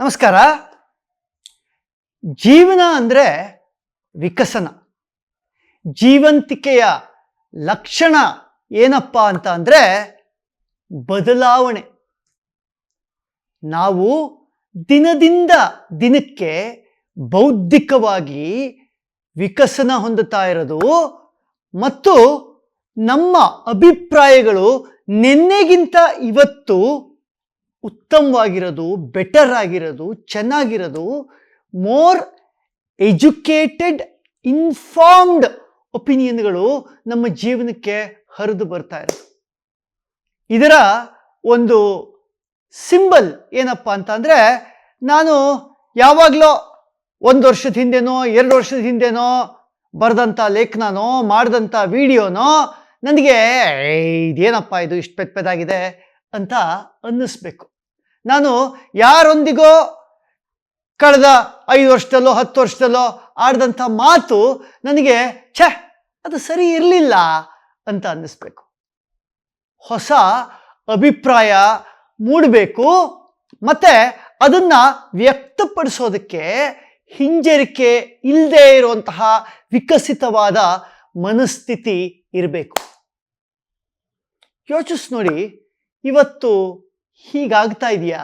ನಮಸ್ಕಾರ. ಜೀವನ ಅಂದರೆ ವಿಕಸನ. ಜೀವಂತಿಕೆಯ ಲಕ್ಷಣ ಏನಪ್ಪ ಅಂತ ಅಂದರೆ ಬದಲಾವಣೆ. ನಾವು ದಿನದಿಂದ ದಿನಕ್ಕೆ ಬೌದ್ಧಿಕವಾಗಿ ವಿಕಸನ ಹೊಂದುತ್ತಾ ಇರೋದು ಮತ್ತು ನಮ್ಮ ಅಭಿಪ್ರಾಯಗಳು ನಿನ್ನೆಗಿಂತ ಇವತ್ತು ಉತ್ತಮವಾಗಿರೋದು, ಬೆಟರ್ ಆಗಿರೋದು, ಚೆನ್ನಾಗಿರೋದು, ಮೋರ್ ಎಜುಕೇಟೆಡ್ ಇನ್ಫಾರ್ಮ್ಡ್ ಒಪಿನಿಯನ್ಗಳು ನಮ್ಮ ಜೀವನಕ್ಕೆ ಹರಿದು ಬರ್ತಾ ಇರೋದು. ಇದರ ಒಂದು ಸಿಂಬಲ್ ಏನಪ್ಪ ಅಂತಂದರೆ, ನಾನು ಯಾವಾಗಲೂ 1 ವರ್ಷದ ಹಿಂದೆನೋ 2 ವರ್ಷದ ಹಿಂದೆನೋ ಬರೆದಂಥ ಲೇಖನನೋ ಮಾಡಿದಂಥ ವಿಡಿಯೋನೋ ನನಗೆ ಇದೇನಪ್ಪ ಇದು ಇಷ್ಟು ಪೆದ್ದಾಗಿದೆ ಅಂತ ಅನ್ನಿಸ್ಬೇಕು. ನಾನು ಯಾರೊಂದಿಗೋ ಕಳೆದ 5 ವರ್ಷದಲ್ಲೋ 10 ವರ್ಷದಲ್ಲೋ ಆಡಿದಂಥ ಮಾತು ನನಗೆ ಅದು ಸರಿ ಇರಲಿಲ್ಲ ಅಂತ ಅನ್ನಿಸ್ಬೇಕು. ಹೊಸ ಅಭಿಪ್ರಾಯ ಮೂಡಬೇಕು ಮತ್ತು ಅದನ್ನು ವ್ಯಕ್ತಪಡಿಸೋದಕ್ಕೆ ಹಿಂಜರಿಕೆ ಇಲ್ಲದೆ ಇರುವಂತಹ ವಿಕಸಿತವಾದ ಮನಸ್ಥಿತಿ ಇರಬೇಕು. ಯೋಚಿಸಿ ನೋಡಿ, ಇವತ್ತು ಹೀಗಾಗ್ತಾ ಇದೆಯಾ?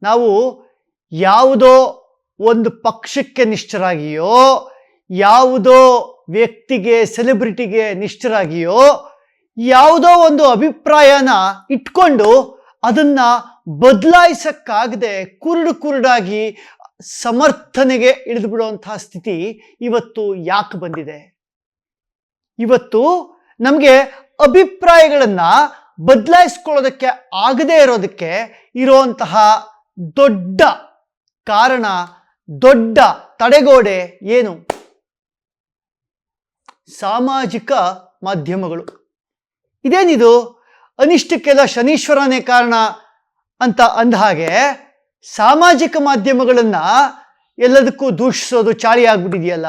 ನಾವು ಯಾವುದೋ ಒಂದು ಪಕ್ಷಕ್ಕೆ ನಿಷ್ಠರಾಗಿಯೋ, ಯಾವುದೋ ವ್ಯಕ್ತಿಗೆ, ಸೆಲೆಬ್ರಿಟಿಗೆ ನಿಷ್ಠರಾಗಿಯೋ, ಯಾವುದೋ ಒಂದು ಅಭಿಪ್ರಾಯನ ಇಟ್ಕೊಂಡು ಅದನ್ನು ಬದಲಾಯಿಸಕ್ಕಾಗದೆ ಕುರುಡಾಗಿ ಸಮರ್ಥನೆಗೆ ಇಳಿದು ಬಿಡುವಂತಹ ಸ್ಥಿತಿ ಇವತ್ತು ಯಾಕೆ ಬಂದಿದೆ? ಇವತ್ತು ನಮಗೆ ಅಭಿಪ್ರಾಯಗಳನ್ನು ಬದಲಾಯಿಸ್ಕೊಳ್ಳೋದಕ್ಕೆ ಆಗದೇ ಇರೋದಕ್ಕೆ ಇರುವಂತಹ ದೊಡ್ಡ ಕಾರಣ, ದೊಡ್ಡ ತಡೆಗೋಡೆ ಏನು? ಸಾಮಾಜಿಕ ಮಾಧ್ಯಮಗಳು. ಇದೇನಿದು ಅನಿಷ್ಟಕ್ಕೆಲ್ಲ ಶನೀಶ್ವರನೇ ಕಾರಣ ಅಂತ ಅಂದ ಹಾಗೆ ಸಾಮಾಜಿಕ ಮಾಧ್ಯಮಗಳನ್ನು ಎಲ್ಲದಕ್ಕೂ ದೂಷಿಸೋದು ಚಾಳಿ ಆಗ್ಬಿಟ್ಟಿದೆಯಲ್ಲ.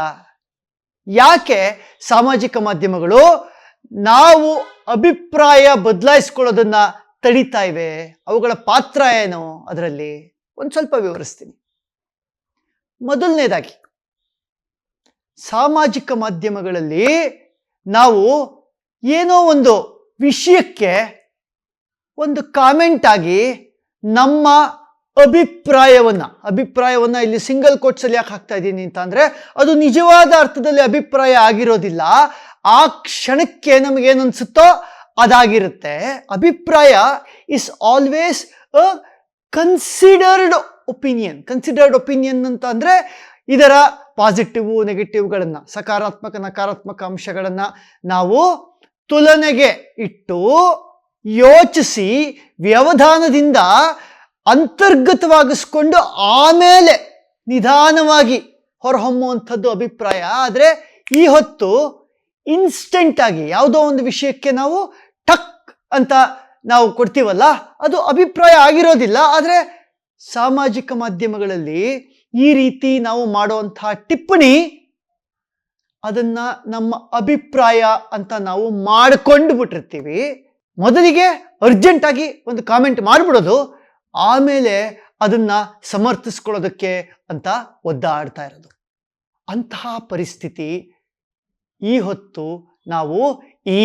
ಯಾಕೆ ಸಾಮಾಜಿಕ ಮಾಧ್ಯಮಗಳು ನಾವು ಅಭಿಪ್ರಾಯ ಬದಲಾಯಿಸ್ಕೊಳ್ಳೋದನ್ನ ತಡೀತಾ ಇವೆ? ಅವುಗಳ ಪಾತ್ರ ಏನು ಅದರಲ್ಲಿ? ಒಂದು ಸ್ವಲ್ಪ ವಿವರಿಸ್ತೀನಿ. ಮೊದಲನೇದಾಗಿ, ಸಾಮಾಜಿಕ ಮಾಧ್ಯಮಗಳಲ್ಲಿ ನಾವು ಏನೋ ಒಂದು ವಿಷಯಕ್ಕೆ ಒಂದು ಕಾಮೆಂಟ್ ಆಗಿ ನಮ್ಮ ಅಭಿಪ್ರಾಯವನ್ನು ಇಲ್ಲಿ ಸಿಂಗಲ್ ಕೋಟ್ಸಲ್ಲಿ ಯಾಕೆ ಹಾಕ್ತಾ ಇದ್ದೀನಿ ಅಂತ ಅಂದರೆ, ಅದು ನಿಜವಾದ ಅರ್ಥದಲ್ಲಿ ಅಭಿಪ್ರಾಯ ಆಗಿರೋದಿಲ್ಲ. ಆ ಕ್ಷಣಕ್ಕೆ ನಮಗೇನು ಅನಿಸುತ್ತೋ ಅದಾಗಿರುತ್ತೆ. ಅಭಿಪ್ರಾಯ is always a considered opinion ಅಂತ ಅಂದರೆ ಇದರ ಪಾಸಿಟಿವ್ ನೆಗೆಟಿವ್ಗಳನ್ನು, ಸಕಾರಾತ್ಮಕ ನಕಾರಾತ್ಮಕ ಅಂಶಗಳನ್ನು ನಾವು ತುಲನೆಗೆ ಇಟ್ಟು ಯೋಚಿಸಿ ವ್ಯವಧಾನದಿಂದ ಅಂತರ್ಗತವಾಗಿಸ್ಕೊಂಡು ಆಮೇಲೆ ನಿಧಾನವಾಗಿ ಹೊರಹೊಮ್ಮುವಂಥದ್ದು ಅಭಿಪ್ರಾಯ. ಆದರೆ ಈ ಹೊತ್ತು ಇನ್ಸ್ಟೆಂಟ್ ಆಗಿ ಯಾವುದೋ ಒಂದು ವಿಷಯಕ್ಕೆ ನಾವು ಟಕ್ ಅಂತ ನಾವು ಕೊಡ್ತೀವಲ್ಲ, ಅದು ಅಭಿಪ್ರಾಯ ಆಗಿರೋದಿಲ್ಲ. ಆದರೆ ಸಾಮಾಜಿಕ ಮಾಧ್ಯಮಗಳಲ್ಲಿ ಈ ರೀತಿ ನಾವು ಮಾಡುವಂತಹ ಟಿಪ್ಪಣಿ, ಅದನ್ನು ನಮ್ಮ ಅಭಿಪ್ರಾಯ ಅಂತ ನಾವು ಮಾಡಿಕೊಂಡು ಬಿಟ್ಟಿರ್ತೀವಿ. ಮೊದಲಿಗೆ ಅರ್ಜೆಂಟಾಗಿ ಒಂದು ಕಾಮೆಂಟ್ ಮಾಡಿಬಿಡೋದು, ಆಮೇಲೆ ಅದನ್ನು ಸಮರ್ಥಿಸ್ಕೊಳ್ಳೋದಕ್ಕೆ ಅಂತ ಒದ್ದಾಡ್ತಾ ಇರೋದು. ಅಂತಹ ಪರಿಸ್ಥಿತಿ ಈ ಹೊತ್ತು ನಾವು ಈ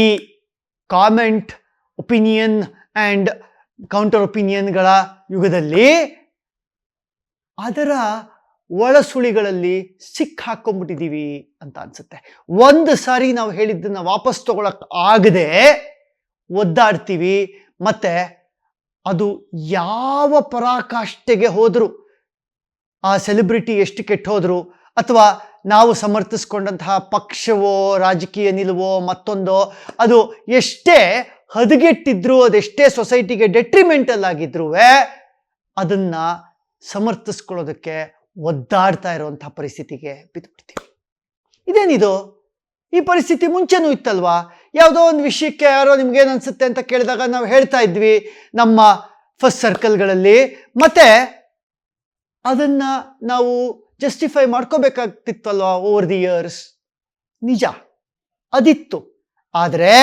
ಕಾಮೆಂಟ್, ಒಪಿನಿಯನ್ ಆ್ಯಂಡ್ ಕೌಂಟರ್ ಒಪಿನಿಯನ್ಗಳ ಯುಗದಲ್ಲಿ ಅದರ ಒಳಸುಳಿಗಳಲ್ಲಿ ಸಿಕ್ಕಾಕೊಂಡ್ಬಿಟ್ಟಿದ್ದೀವಿ ಅಂತ ಅನ್ಸುತ್ತೆ. ಒಂದು ಸಾರಿ ನಾವು ಹೇಳಿದ್ದನ್ನು ವಾಪಸ್ ತಗೊಳಕ್ ಆಗದೆ ಒದ್ದಾಡ್ತೀವಿ. ಮತ್ತು ಅದು ಯಾವ ಪರಾಕಾಷ್ಠೆಗೆ ಹೋದರೂ, ಆ ಸೆಲೆಬ್ರಿಟಿ ಎಷ್ಟು ಕೆಟ್ಟು ಹೋದ್ರು, ಅಥವಾ ನಾವು ಸಮರ್ಥಿಸ್ಕೊಂಡಂತಹ ಪಕ್ಷವೋ ರಾಜಕೀಯ ನಿಲುವೋ ಮತ್ತೊಂದೋ ಅದು ಎಷ್ಟೇ ಹದಗೆಟ್ಟಿದ್ರು, ಅದೆಷ್ಟೇ ಸೊಸೈಟಿಗೆ ಡೆಟ್ರಿಮೆಂಟಲ್ ಆಗಿದ್ರೂ ಅದನ್ನು ಸಮರ್ಥಿಸ್ಕೊಳ್ಳೋದಕ್ಕೆ ಒದ್ದಾಡ್ತಾ ಇರುವಂಥ ಪರಿಸ್ಥಿತಿಗೆ ಬಿದ್ದುಬಿಡ್ತೀವಿ. ಇದೇನಿದು? ಈ ಪರಿಸ್ಥಿತಿ ಮುಂಚೆನೂ ಇತ್ತಲ್ವಾ? ಯಾವುದೋ ಒಂದು ವಿಷಯಕ್ಕೆ ಯಾರೋ ನಿಮ್ಗೇನು ಅನಿಸುತ್ತೆ ಅಂತ ಕೇಳಿದಾಗ ನಾವು ಹೇಳ್ತಾ ಇದ್ವಿ ನಮ್ಮ ಫಸ್ಟ್ ಸರ್ಕಲ್ಗಳಲ್ಲಿ, ಮತ್ತು ಅದನ್ನು ನಾವು ಜಸ್ಟಿಫೈ ಮಾಡ್ಕೋಬೇಕಾಗ್ತಿತ್ತಲ್ವಾ ಓವರ್ ದಿ ಇಯರ್ಸ್. ನಿಜ ಅದಿತ್ತು. ಆದರೆ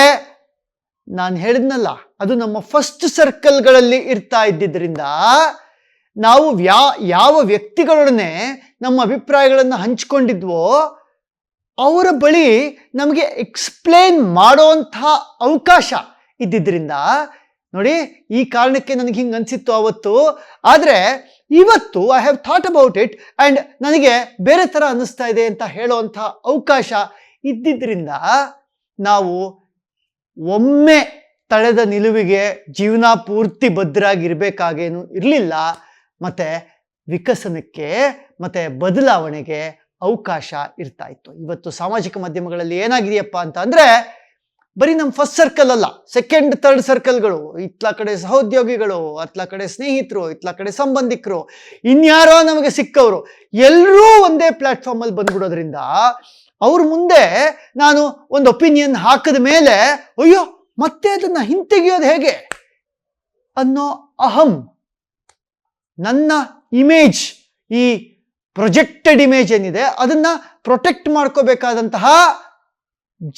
ನಾನು ಹೇಳಿದ್ನಲ್ಲ, ಅದು ನಮ್ಮ ಫಸ್ಟ್ ಸರ್ಕಲ್ಗಳಲ್ಲಿ ಇರ್ತಾ ಇದ್ದಿದ್ದರಿಂದ ನಾವು ಯಾವ ವ್ಯಕ್ತಿಗಳೊಡನೆ ನಮ್ಮ ಅಭಿಪ್ರಾಯಗಳನ್ನು ಹಂಚಿಕೊಂಡಿದ್ವೋ ಅವರ ಬಳಿ ನಮಗೆ ಎಕ್ಸ್ಪ್ಲೇನ್ ಮಾಡೋಂತಹ ಅವಕಾಶ ಇದ್ದಿದ್ದರಿಂದ ನೋಡಿ, ಈ ಕಾರಣಕ್ಕೆ ನನಗೆ ಹಿಂಗೆ ಅನಿಸಿತ್ತು ಅವತ್ತು. ಆದರೆ ಇವತ್ತು I have thought about it and ನನಗೆ ಬೇರೆ ಥರ ಅನ್ನಿಸ್ತಾ ಇದೆ ಅಂತ ಹೇಳೋವಂಥ ಅವಕಾಶ ಇದ್ದಿದ್ದರಿಂದ ನಾವು ಒಮ್ಮೆ ತಳೆದ ನಿಲುವಿಗೆ ಜೀವನ ಪೂರ್ತಿ ಭದ್ರಾಗಿರ್ಬೇಕಾಗೇನು ಇರಲಿಲ್ಲ. ಮತ್ತು ವಿಕಸನಕ್ಕೆ ಮತ್ತು ಬದಲಾವಣೆಗೆ ಅವಕಾಶ ಇರ್ತಾ ಇತ್ತು. ಇವತ್ತು ಸಾಮಾಜಿಕ ಮಾಧ್ಯಮಗಳಲ್ಲಿ ಏನಾಗಿದೆಯಪ್ಪ ಅಂತ ಅಂದರೆ, ಬರೀ ನಮ್ಮ ಫಸ್ಟ್ ಸರ್ಕಲ್ ಅಲ್ಲ, ಸೆಕೆಂಡ್ ಥರ್ಡ್ ಸರ್ಕಲ್ಗಳು, ಇತ್ಲ ಕಡೆ ಸಹೋದ್ಯೋಗಿಗಳು, ಅತ್ಲ ಕಡೆ ಸ್ನೇಹಿತರು, ಇತ್ಲ ಕಡೆ ಸಂಬಂಧಿಕರು, ಇನ್ಯಾರೋ ನಮಗೆ ಸಿಕ್ಕವರು, ಎಲ್ಲರೂ ಒಂದೇ ಪ್ಲ್ಯಾಟ್ಫಾರ್ಮಲ್ಲಿ ಬಂದ್ಬಿಡೋದ್ರಿಂದ ಅವ್ರ ಮುಂದೆ ನಾನು ಒಂದು ಒಪಿನಿಯನ್ ಹಾಕಿದ ಮೇಲೆ ಅಯ್ಯೋ ಮತ್ತೆ ಅದನ್ನು ಹಿಂತೆಗೆಯೋದು ಹೇಗೆ ಅನ್ನೋ ಅಹಂ, ನನ್ನ ಇಮೇಜ್, ಈ ಪ್ರೊಜೆಕ್ಟೆಡ್ ಇಮೇಜ್ ಏನಿದೆ ಅದನ್ನು ಪ್ರೊಟೆಕ್ಟ್ ಮಾಡ್ಕೋಬೇಕಾದಂತಹ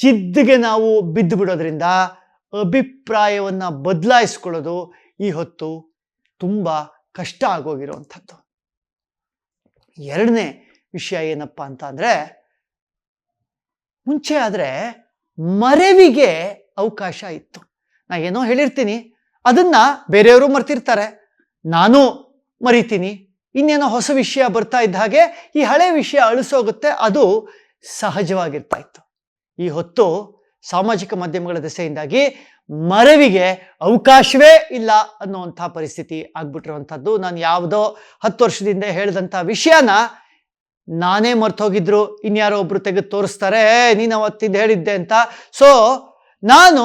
ಜಿದ್ದಿಗೆ ನಾವು ಬಿದ್ದು ಬಿಡೋದ್ರಿಂದ ಅಭಿಪ್ರಾಯವನ್ನು ಬದಲಾಯಿಸ್ಕೊಳ್ಳೋದು ಈ ಹೊತ್ತು ತುಂಬ ಕಷ್ಟ ಆಗೋಗಿರುವಂಥದ್ದು. ಎರಡನೇ ವಿಷಯ ಏನಪ್ಪ ಅಂತ ಅಂದರೆ, ಮುಂಚೆ ಆದರೆ ಮರೆವಿಗೆ ಅವಕಾಶ ಇತ್ತು. ನಾ ಏನೋ ಹೇಳಿರ್ತೀನಿ, ಅದನ್ನು ಬೇರೆಯವರು ಮರ್ತಿರ್ತಾರೆ, ನಾನು ಮರಿತೀನಿ, ಇನ್ನೇನೋ ಹೊಸ ವಿಷಯ ಬರ್ತಾ ಇದ್ದ ಹಾಗೆ ಈ ಹಳೆ ವಿಷಯ ಅಳಿಸೋಗುತ್ತೆ, ಅದು ಸಹಜವಾಗಿರ್ತಾ ಇತ್ತು. ಈ ಹೊತ್ತು ಸಾಮಾಜಿಕ ಮಾಧ್ಯಮಗಳ ದೆಸೆಯಿಂದಾಗಿ ಮರೆವಿಗೆ ಅವಕಾಶವೇ ಇಲ್ಲ ಅನ್ನುವಂಥ ಪರಿಸ್ಥಿತಿ ಆಗ್ಬಿಟ್ಟಿರುವಂಥದ್ದು. ನಾನು ಯಾವುದೋ 10 ವರ್ಷದಿಂದ ಹೇಳಿದಂಥ ವಿಷಯನ ನಾನೇ ಮರ್ತೋಗಿದ್ರು ಇನ್ಯಾರೋ ಒಬ್ರು ತೆಗೆದು ತೋರಿಸ್ತಾರೆ, ನೀನು ಅವತ್ತಿದ್ದು ಹೇಳಿದ್ದೆ ಅಂತ. ಸೊ ನಾನು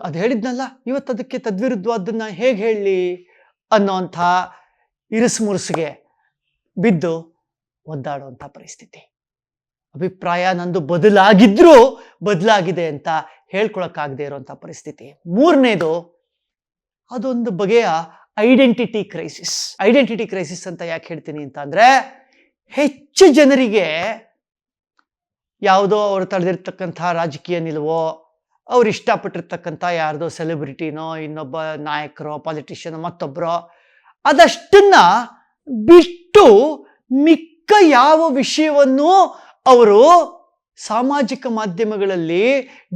ಅದು ಹೇಳಿದ್ನಲ್ಲ, ಇವತ್ತು ಅದಕ್ಕೆ ತದ್ವಿರುದ್ಧವಾದನ್ನು ಹೇಗೆ ಹೇಳಲಿ ಅನ್ನೋಂಥ ಇರಿಸುಮುರುಸಿಗೆ ಬಿದ್ದು ಒದ್ದಾಡುವಂಥ ಪರಿಸ್ಥಿತಿ. ಅಭಿಪ್ರಾಯ ನಂದು ಬದಲಾಗಿದ್ರೂ ಬದಲಾಗಿದೆ ಅಂತ ಹೇಳ್ಕೊಳಕ್ಕಾಗದೇ ಇರುವಂಥ ಪರಿಸ್ಥಿತಿ. ಮೂರನೇದು, ಅದೊಂದು ಬಗೆಯ ಐಡೆಂಟಿಟಿ ಕ್ರೈಸಿಸ್. ಐಡೆಂಟಿಟಿ ಕ್ರೈಸಿಸ್ ಅಂತ ಯಾಕೆ ಹೇಳ್ತೀನಿ ಅಂತ ಅಂದರೆ, ಹೆಚ್ಚು ಜನರಿಗೆ ಯಾವುದೋ ಅವರು ತಡೆದಿರ್ತಕ್ಕಂಥ ರಾಜಕೀಯ ನಿಲುವೋ, ಅವ್ರು ಇಷ್ಟಪಟ್ಟಿರ್ತಕ್ಕಂಥ ಯಾರ್ದೋ ಸೆಲೆಬ್ರಿಟಿನೋ, ಇನ್ನೊಬ್ಬ ನಾಯಕರೋ, ಪಾಲಿಟಿಷಿಯನೋ, ಮತ್ತೊಬ್ಬರೋ, ಅದಷ್ಟನ್ನ ಬಿಟ್ಟು ಮಿಕ್ಕ ಯಾವ ವಿಷಯವನ್ನು ಅವರು ಸಾಮಾಜಿಕ ಮಾಧ್ಯಮಗಳಲ್ಲಿ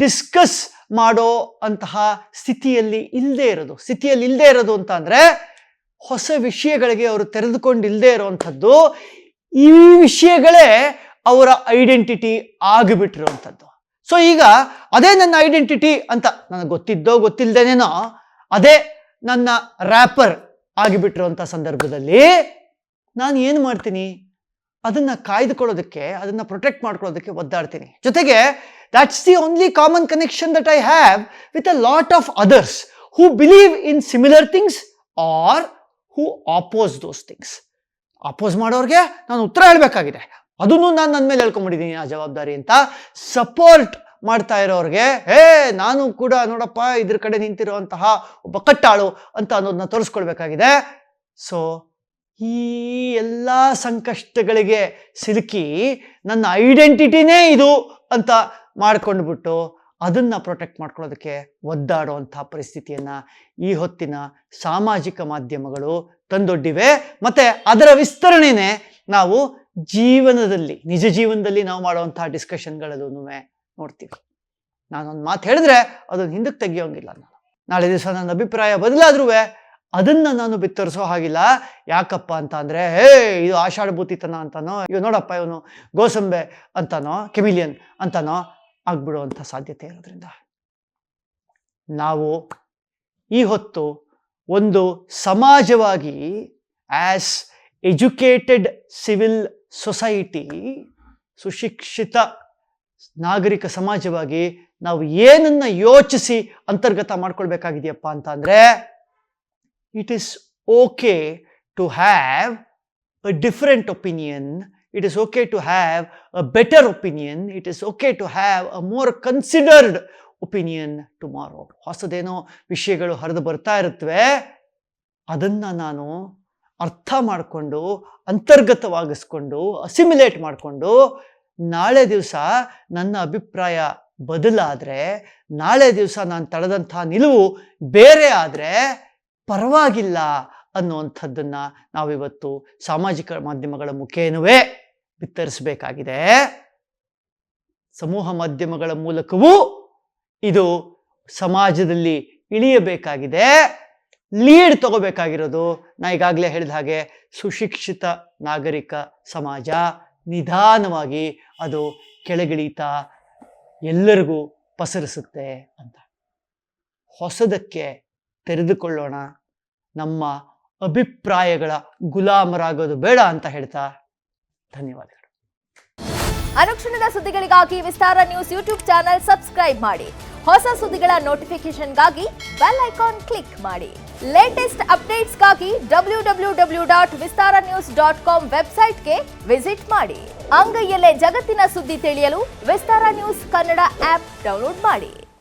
ಡಿಸ್ಕಸ್ ಮಾಡೋ ಅಂತಹ ಸ್ಥಿತಿಯಲ್ಲಿ ಇಲ್ಲದೆ ಇರೋದು ಅಂತ ಅಂದರೆ, ಹೊಸ ವಿಷಯಗಳಿಗೆ ಅವರು ತೆರೆದುಕೊಂಡಿಲ್ಲದೆ ಇರೋವಂಥದ್ದು. ಈ ವಿಷಯಗಳೇ ಅವರ ಐಡೆಂಟಿಟಿ ಆಗಿಬಿಟ್ಟಿರುವಂಥದ್ದು. ಸೊ ಈಗ ಅದೇ ನನ್ನ ಐಡೆಂಟಿಟಿ ಅಂತ ನನಗೆ ಗೊತ್ತಿದ್ದೋ ಗೊತ್ತಿಲ್ಲದೇನೇನೋ ಅದೇ ನನ್ನ ರ್ಯಾಪರ್ ಆಗಿಬಿಟ್ಟಿರುವಂಥ ಸಂದರ್ಭದಲ್ಲಿ ನಾನು ಏನು ಮಾಡ್ತೀನಿ, ಅದನ್ನು ಕಾಯ್ದುಕೊಳ್ಳೋದಕ್ಕೆ, ಅದನ್ನು ಪ್ರೊಟೆಕ್ಟ್ ಮಾಡ್ಕೊಳ್ಳೋದಕ್ಕೆ ಒದ್ದಾಡ್ತೀನಿ. ಜೊತೆಗೆ that's the only common connection that I have with a lot of others who believe in similar things or who oppose those things. Oppose ಮಾಡೋರಿಗೆ ನಾನು ಉತ್ತರ ಹೇಳಬೇಕಾಗಿದೆ, ಅದನ್ನು ನಾನು ನನ್ನ ಮೇಲೆ ಹೇಳ್ಕೊಂಡ್ಬಿಟ್ಟಿದ್ದೀನಿ ಆ ಜವಾಬ್ದಾರಿ ಅಂತ. ಸಪೋರ್ಟ್ ಮಾಡ್ತಾ ಇರೋರಿಗೆ ನಾನು ಕೂಡ ನೋಡಪ್ಪ ಇದ್ರ ಕಡೆ ನಿಂತಿರುವಂತಹ ಒಬ್ಬ ಕಟ್ಟಾಳು ಅಂತ ಅನ್ನೋದನ್ನ ತೋರಿಸ್ಕೊಳ್ಬೇಕಾಗಿದೆ. ಸೊ ಈ ಎಲ್ಲ ಸಂಕಷ್ಟಗಳಿಗೆ ಸಿಲುಕಿ ನನ್ನ ಐಡೆಂಟಿಟಿನೇ ಇದು ಅಂತ ಮಾಡ್ಕೊಂಡ್ಬಿಟ್ಟು ಅದನ್ನು ಪ್ರೊಟೆಕ್ಟ್ ಮಾಡ್ಕೊಳ್ಳೋದಕ್ಕೆ ಒದ್ದಾಡುವಂಥ ಪರಿಸ್ಥಿತಿಯನ್ನು ಈ ಹೊತ್ತಿನ ಸಾಮಾಜಿಕ ಮಾಧ್ಯಮಗಳು ತಂದೊಡ್ಡಿವೆ. ಮತ್ತು ಅದರ ವಿಸ್ತರಣೆನೇ ನಾವು ಜೀವನದಲ್ಲಿ, ನಿಜ ಜೀವನದಲ್ಲಿ ನಾವು ಮಾಡುವಂಥ ಡಿಸ್ಕಷನ್ಗಳಲ್ಲೂ ನೋಡ್ತೀವಿ. ನಾನೊಂದು ಮಾತು ಹೇಳಿದ್ರೆ ಅದನ್ನು ಹಿಂದಕ್ಕೆ ತೆಗಿಯೋಂಗಿಲ್ಲ. ನಾಳೆ ದಿವಸ ನನ್ನ ಅಭಿಪ್ರಾಯ ಬದಲಾದ್ರೂ ಅದನ್ನು ನಾನು ಬಿತ್ತರಿಸೋ ಹಾಗಿಲ್ಲ. ಯಾಕಪ್ಪ ಅಂತ ಅಂದರೆ, ಇದು ಆಷಾಢಭೂತಿತನ ಅಂತಾನೋ, ಇವ್ ನೋಡಪ್ಪ ಇವನು ಗೋಸಂಬೆ ಅಂತಾನೋ, ಕೆಮಿಲಿಯನ್ ಅಂತಾನೋ ಆಗ್ಬಿಡುವಂಥ ಸಾಧ್ಯತೆ ಇರೋದ್ರಿಂದ ನಾವು ಈ ಹೊತ್ತು ಒಂದು ಸಮಾಜವಾಗಿ, ಆ್ಯಸ್ ಎಜುಕೇಟೆಡ್ ಸಿವಿಲ್ ಸೊಸೈಟಿ, ಸುಶಿಕ್ಷಿತ ನಾಗರಿಕ ಸಮಾಜವಾಗಿ ನಾವು ಏನನ್ನು ಯೋಚಿಸಿ ಅಂತರ್ಗತ ಮಾಡ್ಕೊಳ್ಬೇಕಾಗಿದೆಯಪ್ಪ ಅಂತ ಅಂದರೆ, it is okay to have a different opinion. It is okay to have a better opinion. It is okay to have a more considered opinion tomorrow. ಹೊಸದೇನೋ ವಿಷಯಗಳು ಹರಿದು ಬರ್ತಾ ಇರುತ್ತವೆ, ಅದನ್ನು ನಾನು ಅರ್ಥ ಮಾಡಿಕೊಂಡು, ಅಂತರ್ಗತವಾಗಿಸ್ಕೊಂಡು, ಅಸಿಮಿಲೇಟ್ ಮಾಡಿಕೊಂಡು, ನಾಳೆ ದಿವಸ ನನ್ನ ಅಭಿಪ್ರಾಯ ಬದಲಾದರೆ, ನಾಳೆ ದಿವಸ ನಾನು ತಳೆದಂಥ ನಿಲುವು ಬೇರೆ ಆದರೆ ಪರವಾಗಿಲ್ಲ ಅನ್ನುವಂಥದ್ದನ್ನು ನಾವಿವತ್ತು ಸಾಮಾಜಿಕ ಮಾಧ್ಯಮಗಳ ಮುಖೇನವೇ ಬಿತ್ತರಿಸಬೇಕಾಗಿದೆ. ಸಮೂಹ ಮಾಧ್ಯಮಗಳ ಮೂಲಕವೂ ಇದು ಸಮಾಜದಲ್ಲಿ ಇಳಿಯಬೇಕಾಗಿದೆ. ಲೀಡ್ ತಗೋಬೇಕಾಗಿರೋದು ನಾ ಈಗಾಗಲೇ ಹೇಳಿದ ಹಾಗೆ ಸುಶಿಕ್ಷಿತ ನಾಗರಿಕ ಸಮಾಜ. ನಿಧಾನವಾಗಿ ಅದು ಕೆಳಗಿಳಿತಾ ಎಲ್ಲರಿಗೂ ಪಸರಿಸುತ್ತೆ ಅಂತ. ಹೊಸದಕ್ಕೆ ತೆರೆದುಕೊಳ್ಳೋಣ, ನಮ್ಮ ಅಭಿಪ್ರಾಯಗಳ ಗುಲಾಮರಾಗೋದು ಬೇಡ ಅಂತ ಹೇಳ್ತಾ ಧನ್ಯವಾದಗಳು. ಅನುಕ್ಷಣದ ಸುದ್ದಿಗಳಿಗಾಗಿ ವಿಸ್ತಾರ ನ್ಯೂಸ್ ಯೂಟ್ಯೂಬ್ ಚಾನೆಲ್ ಸಬ್ಸ್ಕ್ರೈಬ್ ಮಾಡಿ. ಹೊಸ ಸುದ್ದಿಗಳ ನೋಟಿಫಿಕೇಶನ್ಗಾಗಿ ಬೆಲ್ ಐಕಾನ್ ಕ್ಲಿಕ್ ಮಾಡಿ. ಲೇಟೆಸ್ಟ್ ಅಪ್ಡೇಟ್ಸ್ಗಾಗಿ www.vistaranews.com ವೆಬ್ಸೈಟ್ಗೆ ವಿಸಿಟ್ ಮಾಡಿ. ಅಂಗೈಯಲ್ಲೇ ಜಗತ್ತಿನ ಸುದ್ದಿ ತಿಳಿಯಲು ವಿಸ್ತಾರ ನ್ಯೂಸ್ ಕನ್ನಡ ಆಪ್ ಡೌನ್ಲೋಡ್ ಮಾಡಿ.